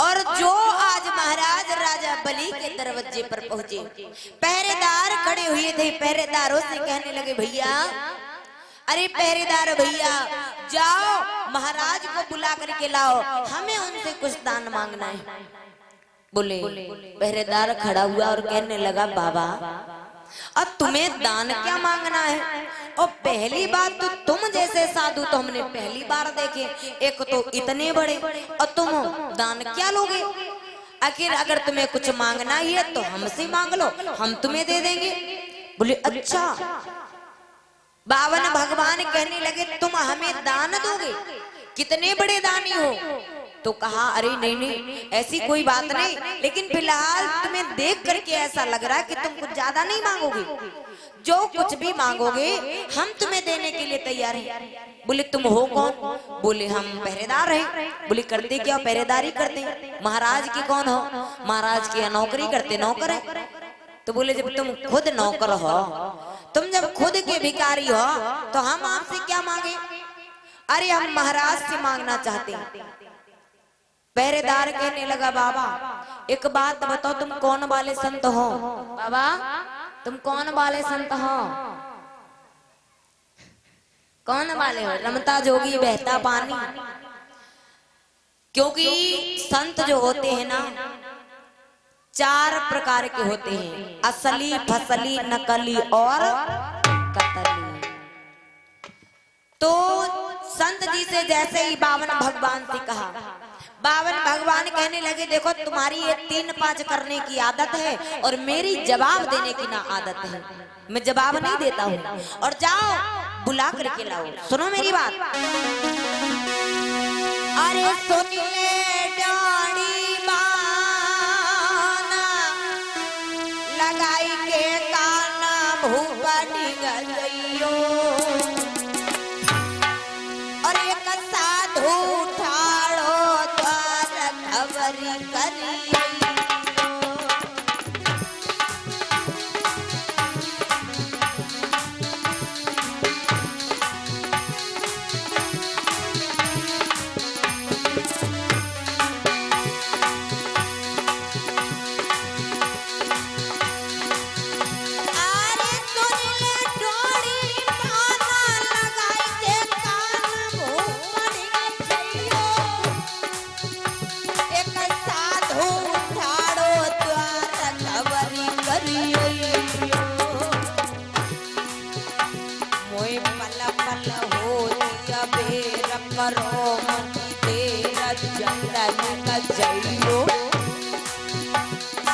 और जो आज महाराज राजा बलि के दरवाजे पर पहुंचे, पहरेदार खड़े हुए थे। पहरेदारों से कहने लगे, भैया, अरे पहरेदार भैया, जाओ महाराज को बुला करके लाओ, हमें उनसे कुछ दान मांगना है। बोले पहरेदार खड़ा हुआ और कहने लगा, बाबा अब तुम्हें दान क्या मांगना है? और पहली बात तो तुम जैसे साधु तो हमने पहली बार देखे, एक तो इतने बड़े, और तुम दान क्या लोगे? आखिर अगर तुम्हें कुछ मांगना ही है तो हमसे मांग लो, हम तुम्हें दे देंगे। बोले अच्छा। बावन भगवान कहने लगे, तुम हमें दान दोगे? कितने बड़े दानी हो? तो कहा, अरे नहीं नहीं, ऐसी कोई बात नहीं, लेकिन फिलहाल तुम्हें देख करके ऐसा लग रहा है कि तुम कुछ ज्यादा नहीं मांगोगे। जो कुछ भी मांगोगे हम तुम्हें देने के लिए तैयार हैं। बोले तुम हो कौन? बोले हम पहरेदार हैं। बोले करते क्या? पहरेदारी करते हैं। महाराज की कौन हो? महाराज की नौकरी करते, नौकर है। तो बोले जब तुम खुद नौकर हो, तुम जब खुद के भिखारी हो, तो हम आपसे क्या मांगे? अरे हम महाराज से मांगना चाहते हैं। पहरेदार कहने लगा, बाबा एक बात बताओ, तुम कौन वाले संत हो? बाबा तुम कौन वाले संत हो? कौन वाले हो? रमता जोगी बहता पानी। क्योंकि संत जो होते हैं ना, 4 प्रकार के होते हैं, असली, फसली, नकली और कतली। तो संत जी से जैसे ही बावन भगवान से कहा, बावन भगवान कहने लगे, देखो तुम्हारी ये 3-5 करने की आदत है और मेरी जवाब देने की ना आदत है। मैं जवाब नहीं देता हूँ, और जाओ बुला करके लाओ। सुनो मेरी बात। अरे सुन ले डाड़ी बाना, लगाई के काना भूपा डिगइयो, और एक साधु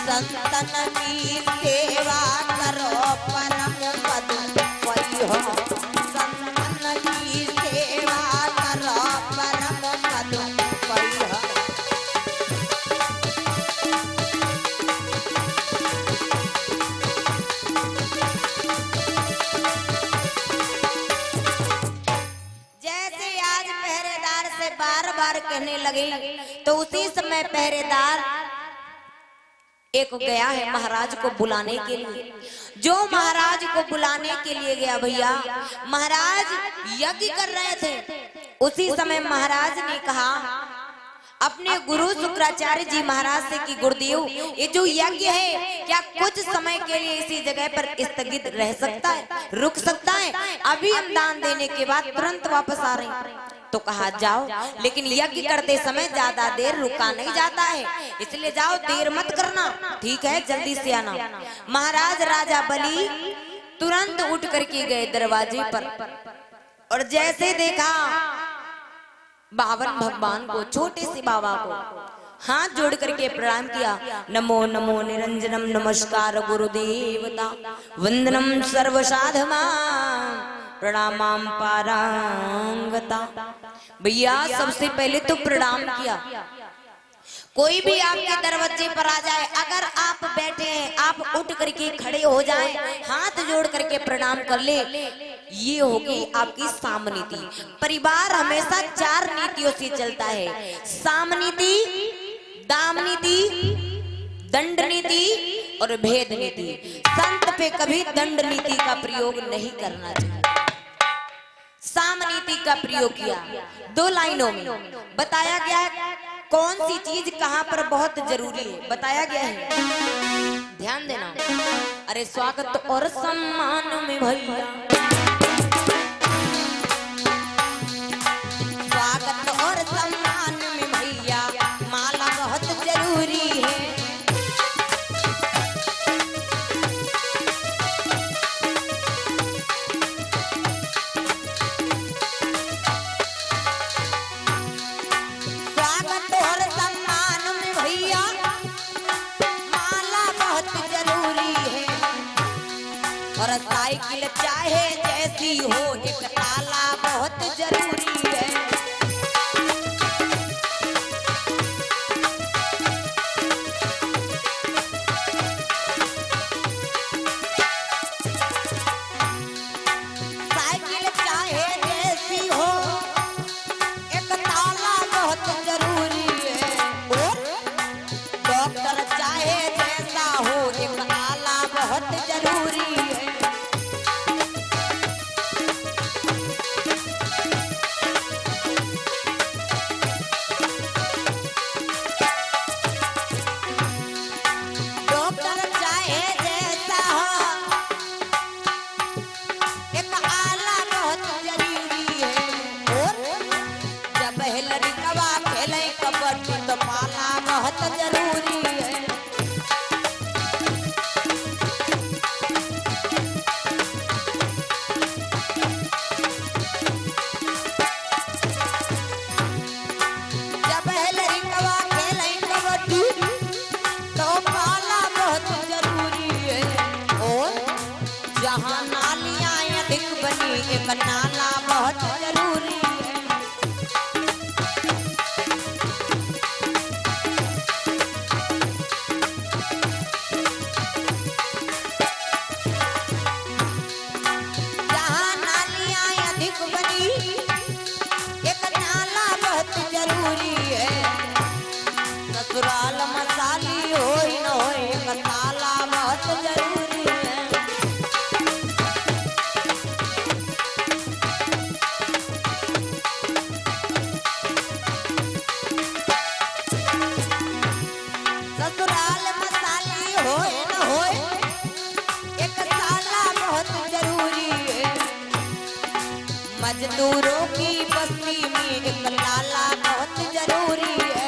संतन की सेवा करो परम पद वही हो। संतन की सेवा करो परम पद वही हो। जैसे आज पहरेदार से बार-बार कहने लगे, तो उसी समय पहरेदार एक गया है महाराज को बुलाने के लिए। जो महाराज को बुलाने के लिए गया, भैया महाराज यज्ञ कर रहे थे। उसी समय महाराज ने कहा अपने गुरु शुक्राचार्य जी महाराज से कि गुरुदेव, ये जो यज्ञ है क्या कुछ समय के लिए इसी जगह पर स्थगित रह सकता है, रुक सकता है? अभी हम दान देने के बाद तुरंत वापस आ रहे हैं। तो कहा जाओ, लेकिन यज्ञ करते समय ज्यादा देर रुका नहीं जाता है, इसलिए जाओ, देर मत करना, ठीक है, जल्दी से आना। महाराज राजा बलि तुरंत उठ करके गए दरवाजे पर, और जैसे देखा बावन भगवान को, छोटे से बाबा को हाथ जोड़ करके प्रणाम किया। नमो नमो निरंजनम, नमस्कार गुरुदेवता, वंदनम सर्वसाधमा, प्रणामाम पारांगता। भैया सबसे पहले तो प्रणाम किया। कोई भी आपके दरवाजे पर आ जाए, अगर आप बैठे हैं, आप उठ करके खड़े हो जाएं, हाथ जोड़ करके प्रणाम कर ले, ये होगी आपकी साम नीति। परिवार हमेशा 4 नीतियों से चलता है, साम नीति, दाम नीति, दंड नीति और भेद नीति। संत पे कभी दंड नीति का प्रयोग नहीं करना चाहिए, साम नीति का प्रयोग किया। 2 लाइनों में बताया गया है, कौन सी चीज कहाँ पर बहुत जरूरी है बताया गया है, ध्यान देना। अरे स्वागत और सम्मान में भैया, स्वागत और सम्मान में भैया माला बहुत जरूरी है। स्वागत और सम्मान में भैया माला बहुत जरूरी है। और साइकिल चाहे जैसी हो एक ताला बहुत जरूरी है। साइकिल चाहे जैसी हो एक ताला बहुत जरूरी है। और डॉक्टर चाहे जैसा हो एक ताला बहुत जरूरी है। डॉक्टर चाहे जैसा हो एक आला बहुत जरूरी है। और जब लड़कवा खेले कबड्डी तो पाला बहुत जरूरी है। जब लड़कवा खेले कबड्डी तो पाला बहुत जरूरी है। और जहाँ नालियाँ अधिक बनी एक नाला बहुत जरूरी है। जहाँ नालियाँ अधिक बनी एक नाला बहुत जरूरी है। ससुराल मसाली हो न हो एक ताला बहुत जरूरी है। ससुराल मसाली हो न हो एक ताला बहुत जरूरी है। मजदूरों की बस्ती में एक ताला बहुत जरूरी है।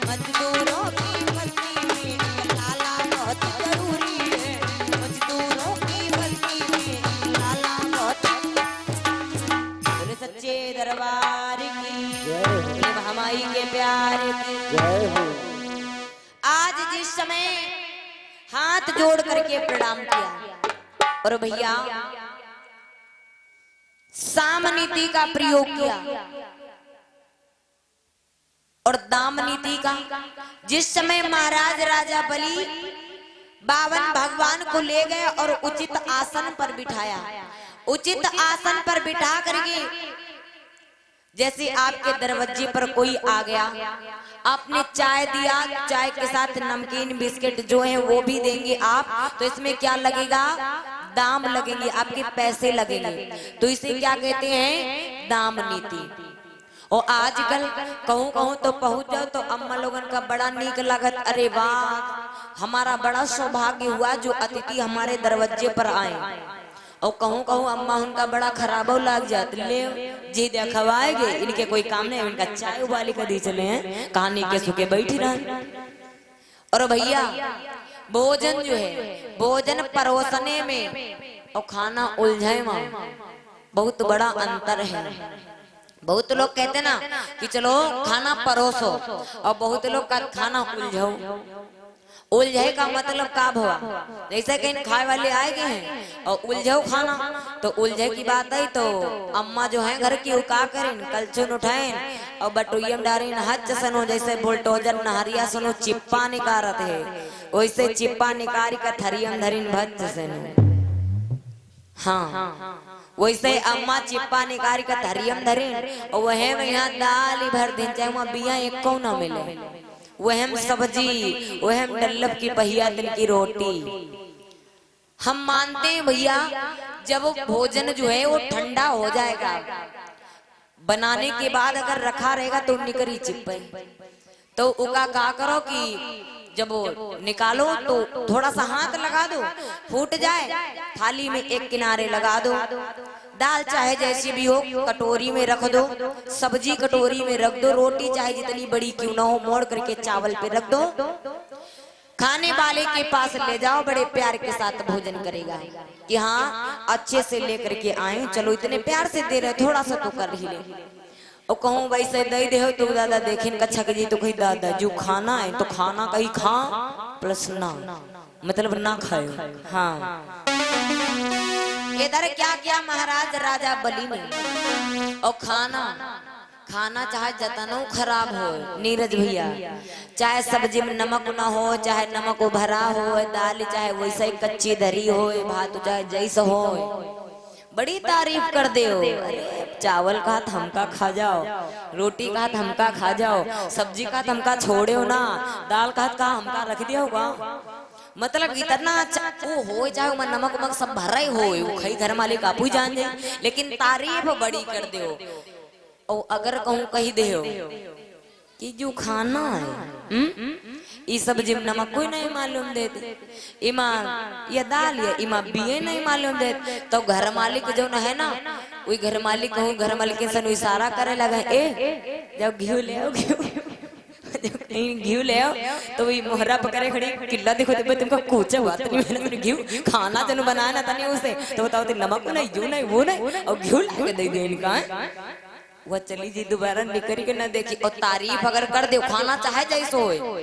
मजदूरों की बस्ती में एक ताला बहुत जरूरी है। मजदूरों की बस्ती में एक ताला बहुत। बोले सच्चे दरबार की, बोले हमारी के प्यार की। आज जिस समय हाथ जोड़ करके प्रणाम किया और भैया साम नीति का प्रयोग किया और दाम नीति का, जिस समय महाराज राजा बलि बावन भगवान को ले गए और उचित आसन पर बिठाया। उचित आसन पर बिठा करके जैसे आपके दरवाजे पर कोई आ गया, आपने चाय दिया, चाय के साथ नमकीन बिस्किट जो है वो भी देंगे आप, तो इसमें क्या लगेगा, दाम लगेंगे, आपके पैसे लगेंगे। तो इसे क्या कहते हैं, दाम नीति। और आजकल कहूँ कहूँ तो पहुंच जाओ तो अम्मा लोगन का बड़ा नीक लागत, अरे वाह हमारा बड़ा सौभाग्य हुआ जो अतिथि हमारे दरवाजे पर आए। और कहूँ कहूँ अम्मा उनका बड़ा खराबो लग जात, ले जी देखवाएगे, इनके कोई काम नहीं, इनका चाय उबाली कर दी चले हैं, कहानी के सुखे बैठी रहे। और भैया भोजन जो है, भोजन परोसने में और खाना उलझाए में बहुत बड़ा अंतर है। बहुत लोग कहते ना कि चलो खाना परोसो, और बहुत लोग का खाना उलझाओ। उलझे का मतलब का हुआ, जैसे कहीं खाए वाले आए गए हैं और उलझाओ खाना, तो उलझे की बात है तो अम्मा जो है घर की वो का करें, कलछुन उठाएं और बटुइयम डारें हज सनो, जैसे बुलटोजर नहरिया सुनो चिप्पा निकारत है, वैसे चिप्पा निकारी का थरियम धरिन भज सनो। हाँ वैसे अम्मा चिप्पा निकारी का थरियम धरिन और वह यहाँ दाल भर दिन, चाहे वहाँ बिया एक को न मिले, वह सब्जी, वह डल्लब की पहिया दिन की रोटी। हम मानते हैं भैया जब भोजन जो है वो ठंडा हो जाएगा, बनाने के बाद अगर रखा रहेगा तो निकरी चिपई, तो उका का करो कि जब वो निकालो तो थोड़ा सा हाथ लगा दो, फूट जाए थाली में एक किनारे लगा दो। दाल चाहे जैसी भी हो कटोरी में रख दो, सब्जी कटोरी में रख दो, रोटी चाहे जितनी बड़ी क्यों ना हो मोड़ करके चावल पे रख दो। खाने वाले के पास ले जाओ, बड़े प्यार के साथ भोजन करेगा कि हाँ अच्छे से लेकर के आए, चलो इतने प्यार से दे रहे थोड़ा सा तो कर ही ले। और कहूँ वैसे दे दे हो तो दादा देखें कच्छा के जी तो कहीं दादा जो खाना है तो खाना कहीं खा प्लस ना मतलब ना खाए। हाँ इधर क्या क्या महाराज राजा बलि ने और खाना खाना चाहे जतनो खराब हो नीरज भैया, चाहे सब्जी में नमक ना हो, चाहे नमक भरा हो, दाल चाहे वैसे ही कच्ची धरी हो, भात चाहे जैसा हो, बड़ी तारीफ कर दे हो। अरे चावल का हमका खा जाओ, रोटी का हमका खा जाओ, सब्जी का हमका छोड़े हो ना, दाल का हमका रख दिया होगा। मतलब इतना अच्छा वो हो चाहे मैं नमक वमक सब भरा ही हो, वो खाई घर मालिक आप ही जान जाए, लेकिन तारीफ बड़ी कर दे हो। और अगर कहूँ कही दे हो कि जो खाना है इस सब्जी में नमक कोई नहीं मालूम देते, इमा ये दाल या इमा बिये नहीं मालूम देते, तो घर मालिक जो न है ना वही घर मालिक कहूँ घर मालिक के सन इशारा करे लगा, ए जब घी ले आओ घी ले आओ तो वही मोहरा पकड़े खड़ी किला देखो देखो तुमको कोचा हुआ तो मैंने घी खाना जन बनाया ना तने उसे तो बताओ तो नमक नहीं जो नहीं वो नहीं और घी ला के दे दे इनका। वह चली जी दोबारा निकल के ना देखी। और तारीफ अगर कर दे खाना चाहे जैसो हो,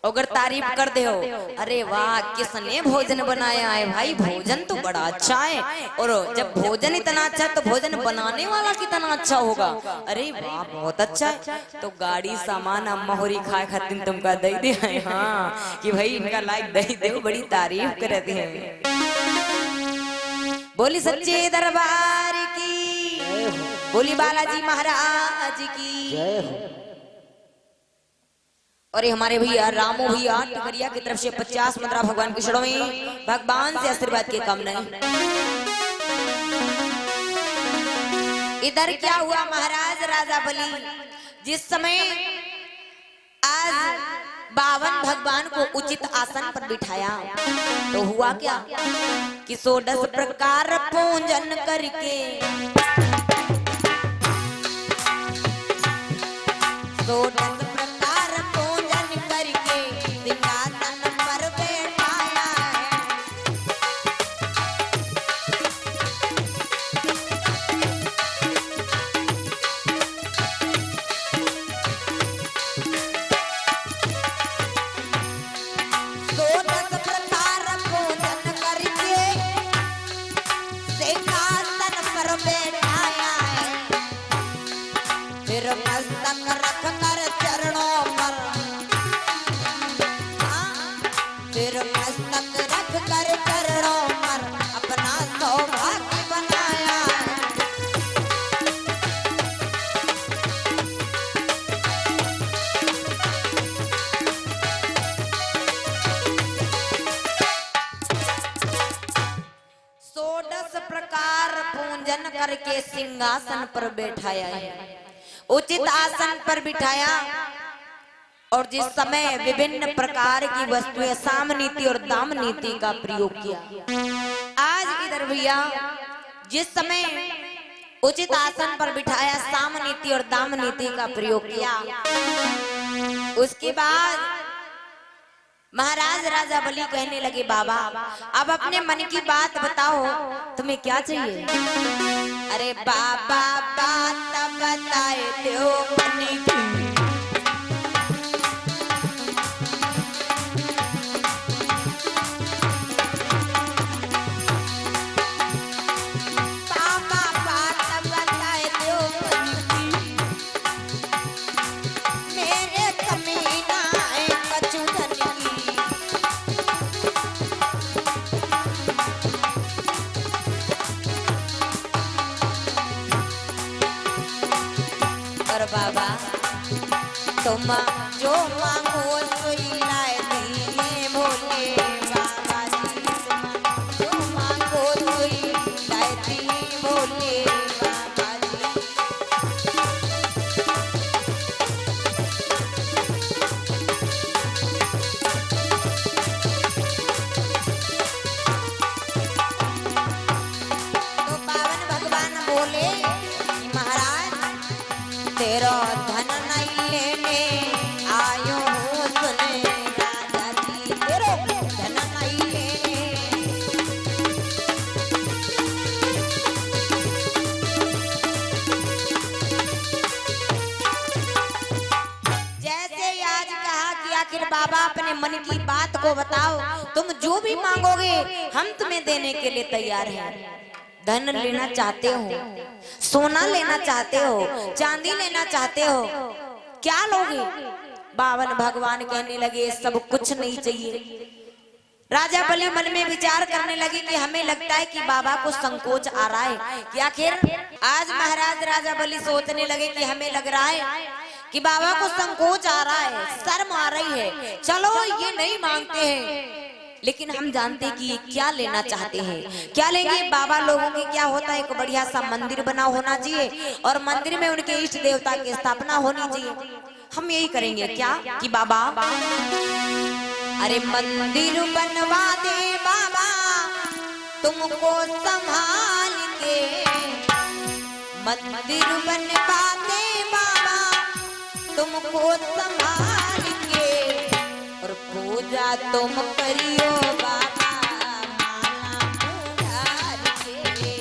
अगर तारीफ कर दे हो अरे वाह किसने भोजन बनाया है भाई, भोजन तो बड़ा अच्छा है, और जब भोजन इतना अच्छा है तो भोजन बनाने वाला कितना अच्छा होगा, अरे वाह बहुत अच्छा है, तो गाड़ी सामान अम्मा होरी खाए खातिर तुमका दे दे है। हाँ कि भाई इनका लाइक दे दे, बड़ी तारीफ करते हैं। बोली सच्चे दरबार की, बोली बालाजी महाराज की जय हो। और ये हमारे भैया रामू भैया टिकरिया की तरफ से 50 मुद्रा भगवान के चरणों में भगवान से आशीर्वाद के कामना। इधर क्या हुआ महाराज राजा बलि जिस समय आज 52 भगवान को उचित आसन पर बिठाया तो हुआ क्या कि 110 प्रकार पूजन करके 110 करके सिंहासन पर बैठाया है, उचित आसन पर बिठाया, और जिस समय विभिन्न प्रकार की वस्तुएं साम नीति और दाम नीति का प्रयोग किया। आज इधर भैया जिस समय उचित आसन पर बिठाया, साम नीति और दाम नीति का प्रयोग किया, उसके बाद महाराज राजा बलि कहने लगे बाबा अब अपने मन की बात बताओ तुम्हें क्या चाहिए। अरे बाबा बात बताए दो मन की, बाबा बात बताए दो मन की, मेरे कमीना है कचूदन की। और बाबा तुम जो मांगो सोई लाए दिए भोले बाबा जी, तुम जो मांगो सोई लाए दिए भोले बाबा जी। आखिर बाबा अपने मन की बात को बताओ, तुम जो भी मांगोगे हम तुम्हें देने के लिए तैयार हैं। धन लेना चाहते हो, सोना लेना चाहते हो, चांदी लेना चाहते हो, क्या लोगे? बावन भगवान कहने लगे सब कुछ नहीं चाहिए। राजा बलि मन में विचार करने लगे कि हमें लगता है कि बाबा को संकोच आ रहा है कि आखिर आज महाराज राजा बलि सोचने लगे कि हमें लग रहा है कि बाबा को संकोच आ रहा है, शर्म आ रही है, चलो ये नहीं मांगते हैं। लेकिन हम जानते हैं कि ये क्या लेना चाहते हैं, क्या लेंगे? बाबा लोगों के क्या होता है, एक बढ़िया सा मंदिर बना होना चाहिए और मंदिर में उनके इष्ट देवता की स्थापना होनी चाहिए। हम यही करेंगे क्या कि बाबा अरे मंदिर बनवा दे बाबा तुमको संभाल के, मंदिर बनवा दे बाबा तुमको संभाल के, और पूजा तुम करियो बाबा माला मुंडार के,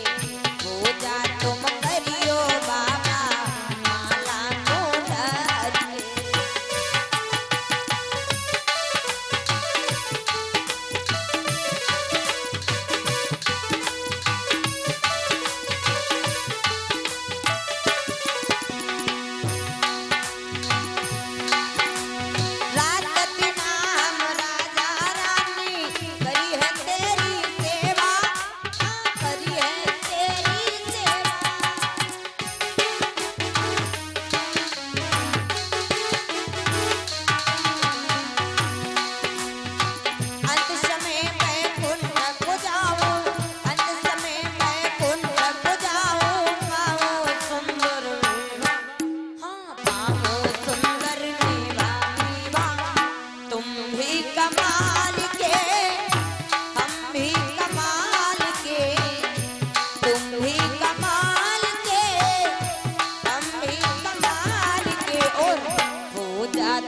पूजा तुम करियो बाबा माला मुंडार के।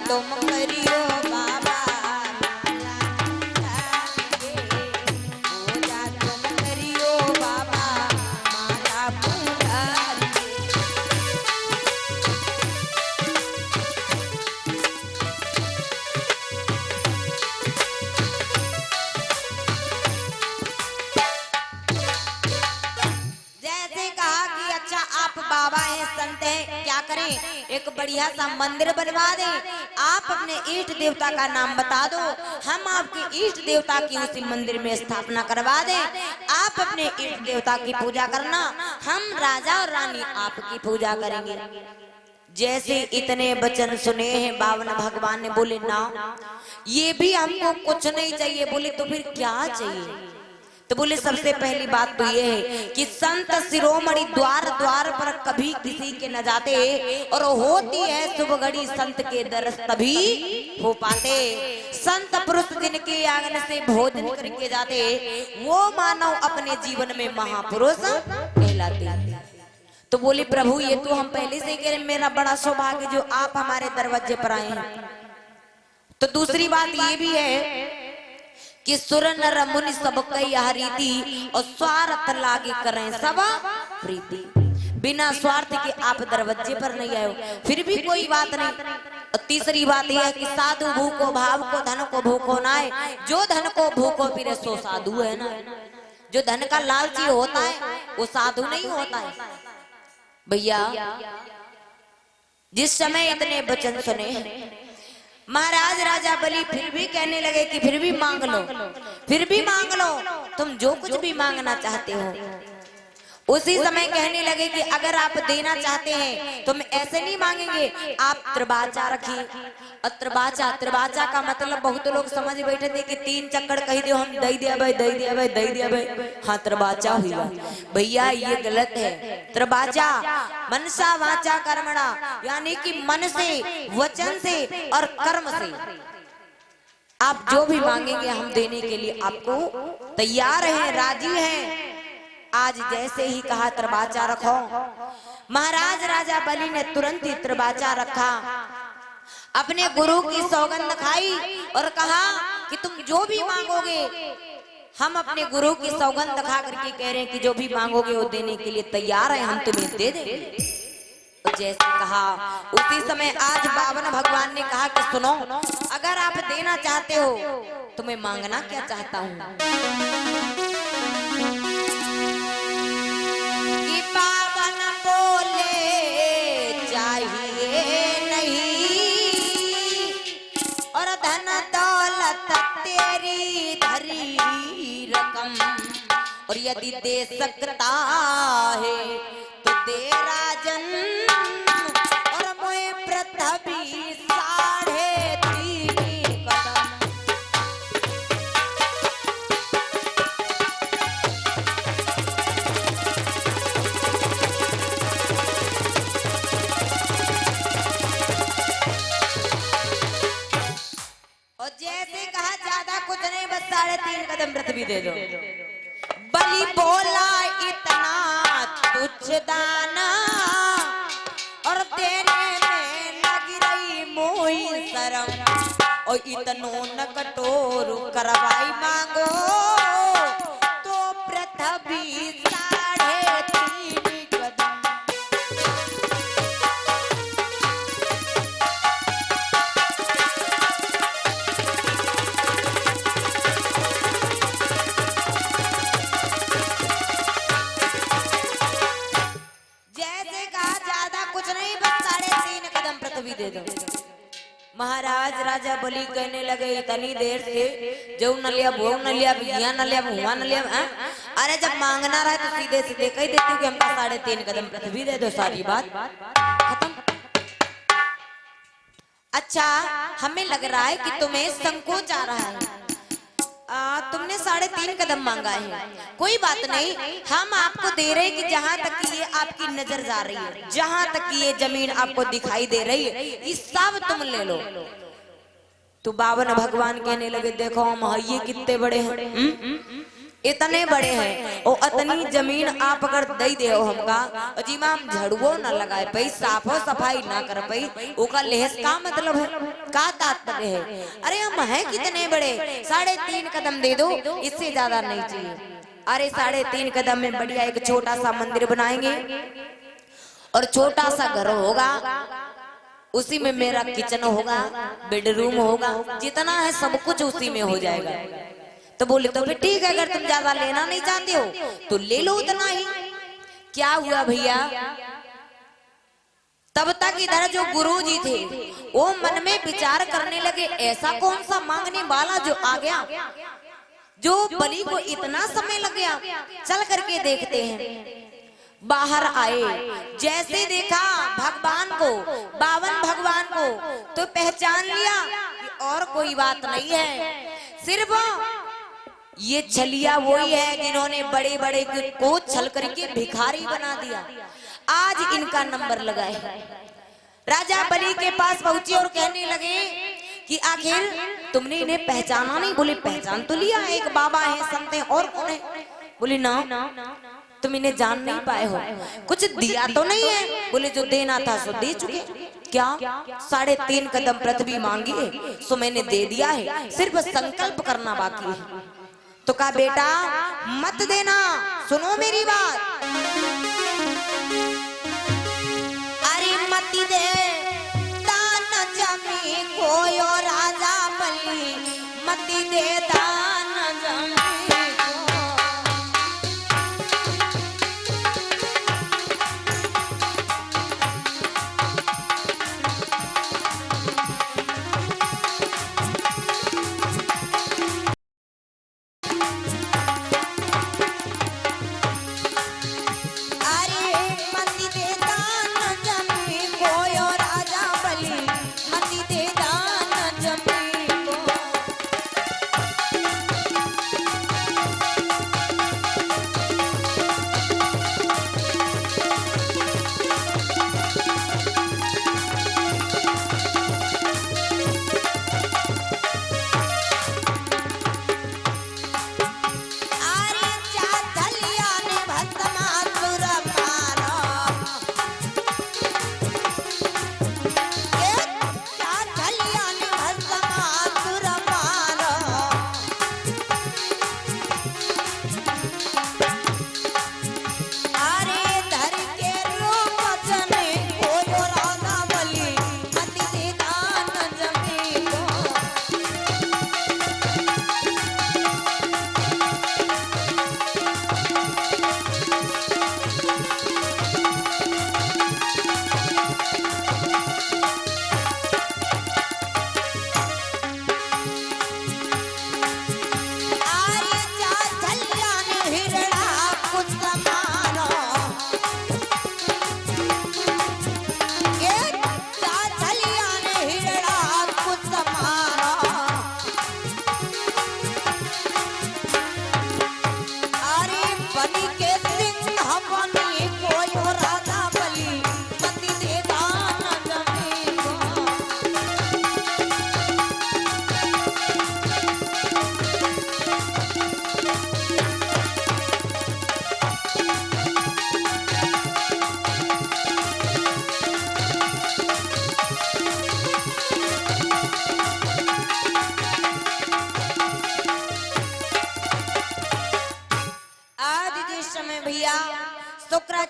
तुम करियो बाबा माला मुंडार के, पूजा तुम करियो बाबा माला मुंडार के। जैसे कहा कि अच्छा आप बाबा हैं, संत हैं, क्या करें? एक बढ़िया सा मंदिर बनवा दें, आप अपने इष्ट देवता का नाम बता दो, हम आपके इष्ट देवता की उसी मंदिर में स्थापना करवा दें, आप अपने इष्ट देवता की पूजा करना, हम राजा और रानी आपकी पूजा करेंगे। जैसे इतने वचन सुने हैं बावन भगवान ने बोले ना ये भी हमको कुछ नहीं चाहिए। बोले तो फिर क्या चाहिए? तो बोले सबसे पहली बात तो ये है कि संत शिरोमणि द्वार द्वार पर कभी किसी के न जाते, और होती है शुभ घड़ी संत के दर्श तभी हो पाते। संत पुरुष जिनके आंगन से भोजन करके जाते वो मानव अपने जीवन में महापुरुष कहलाते। तो बोले प्रभु ये तो हम पहले से कह रहे, मेरा बड़ा सौभाग्य जो आप हमारे दरवाजे पर आए हैं। तो दूसरी बात ये भी है कि सुर नर मुनि सब कई रीति, और स्वार्थ लागे करें सब प्रीति। बिना स्वार्थ के आप दरवाजे पर नहीं आए हो, फिर भी कोई बात नहीं। और तीसरी बात यह है कि साधु भूखो भाव को धन को भूखो ना है, जो धन को भूखो फिर सो साधु है ना। जो धन का लालची होता है वो साधु नहीं होता है। भैया जिस समय इतने वचन सुने महाराज राजा बलि फिर भी कहने लगे कि फिर भी मांग लो, फिर भी मांग लो, तुम जो कुछ भी मांगना चाहते हो। उसी समय कहने लगे कि अगर आप देना चाहते हैं तो हम ऐसे नहीं मांगेंगे, आप त्रिबाचा रखिए। और त्रिबाचा का मतलब बहुत लोग समझ बैठे थे कि 3 चक्कर कही दो हम दई दिया भाई, दई दिया भाई, दई दिया भाई, हाँ त्रिबाचा हुआ। भैया ये गलत है। त्रिबाचा मनसा वाचा कर्मणा, यानी कि मन से, वचन से और कर्म से आप जो भी मांगेंगे हम देने के लिए आपको तैयार हैं, राजी हैं। आज जैसे ही कहा त्रिबाचा रखो, महाराज राजा बलि ने तुरंत ही त्रिबाचा रखा, अपने गुरु की सौगंध खाई और कहा कि तुम जो भी मांगोगे हम अपने गुरु की सौगंध खा करके कह रहे हैं कि जो भी मांगोगे वो देने के लिए तैयार है, हम तुम्हें दे देंगे। जैसे कहा उसी समय आज बावन भगवान ने कहा कि सुनो, अगर आप देना चाहते हो तो मैं मांगना क्या चाहता हूँ कि बावन बोले चाहिए नहीं और धन दौलत तेरी धरी रकम, और यदि दे सकता है तो दे राजन, और मोए पृथ्वी 3.5 कदम। और जैसे कहा ज्यादा कुछ नहीं, बस 3.5 कदम पृथ्वी दे दो। बलि बोला इतना तुच्छ दाना, और देने में लगी रही मोही शरम, और इतनो न कटोर करवाई मांगो तो पृथ्वी 3.5 कदम। दे दो। महाराज राजा बलि कहने लगे इतनी देर से जो न लिया वो न लिया, यहाँ न लिया वहाँ न लिया। अरे जब मांगना रहा तो सीधे सीधे कह देती हूँ कि हमको 3.5 कदम पृथ्वी दे दो, सारी बात खत्म। अच्छा, हमें लग रहा है कि तुम्हें संकोच आ रहा है, तुमने 3.5 कदम मांगा है, कोई बात नहीं, हम आपको दे रहे हैं कि जहाँ तक कि ये आपकी नजर जा रही है, जहाँ तक कि ये जमीन आपको दिखाई दे रही है, ये सब तुम ले लो। तो बावन भगवान कहने लगे देखो हम ये कितने बड़े हैं, इतने बड़े हैं, और इतनी जमीन आप अगर दे दे हो हमका, जीमा हम झड़ुओ न लगाए पई, साफो सफाई ना कर पई, ओका लेहस का मतलब है, का तात्पर्य है? अरे हम हैं कितने बड़े, 3.5 कदम दे दो, इससे ज्यादा नहीं चाहिए। अरे 3.5 कदम में बढ़िया एक छोटा सा मंदिर बनाएंगे और छोटा सा घर होगा, उसी में मेरा किचन होगा, बेडरूम होगा, जितना है सब कुछ उसी में हो जाएगा। तो बोले तो फिर ठीक है, अगर तुम ज्यादा लेना नहीं चाहते हो तो ले लो उतना ही। क्या हुआ भैया, तब तक इधर जो गुरुजी थे वो मन में विचार करने लगे ऐसा कौन सा मांगने वाला जो आ गया, जो बलि को इतना समय लग गया, चल करके देखते हैं। बाहर आए, जैसे देखा भगवान को, बावन भगवान को, तो पहचान लिया कि और कोई बात नहीं है, सिर्फ ये छलिया वही है जिन्होंने बड़े बड़े को छल करके भिखारी बना दिया। आज इनका नंबर लगाए। राजा बलि के पास पहुंचे और कहने लगे कि आखिर तुमने इन्हें पहचाना नहीं? बोले पहचान तो लिया, एक बाबा है, संत हैं, और कौन है? बोले ना, तुम इन्हें जान नहीं पाए हो, कुछ दिया तो नहीं है? बोले जो देना था सो दे चुके। क्या 3.5 कदम पृथ्वी मांगी है, सो मैंने दे दिया है, सिर्फ संकल्प करना बाकी है। तो कहा बेटा मत देना, सुनो मेरी बात, अरे मत दे दान जमी कोई और राजा बलि, मत दे दान जमी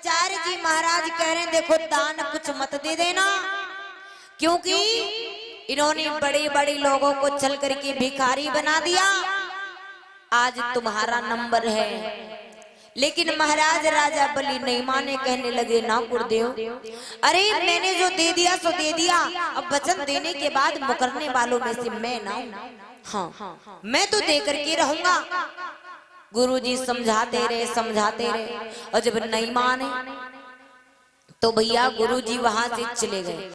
आचार्य जी महाराज कह रहे हैं देखो दान कुछ मत दे देना, क्योंकि इन्होंने बड़े बड़े लोगों को चल करके भिखारी बना दिया, आज तुम्हारा नंबर है। लेकिन महाराज राजा बलि नहीं माने, कहने लगे ना गुरुदेव, अरे मैंने जो दे दिया सो दे दिया, अब वचन देने के बाद मुकरने वालों में से मैं ना हूं। हाँ मैं तो दे करके रहूंगा। गुरुजी समझाते रहे और जब नहीं माने तो भैया गुरुजी वहां से चले गए।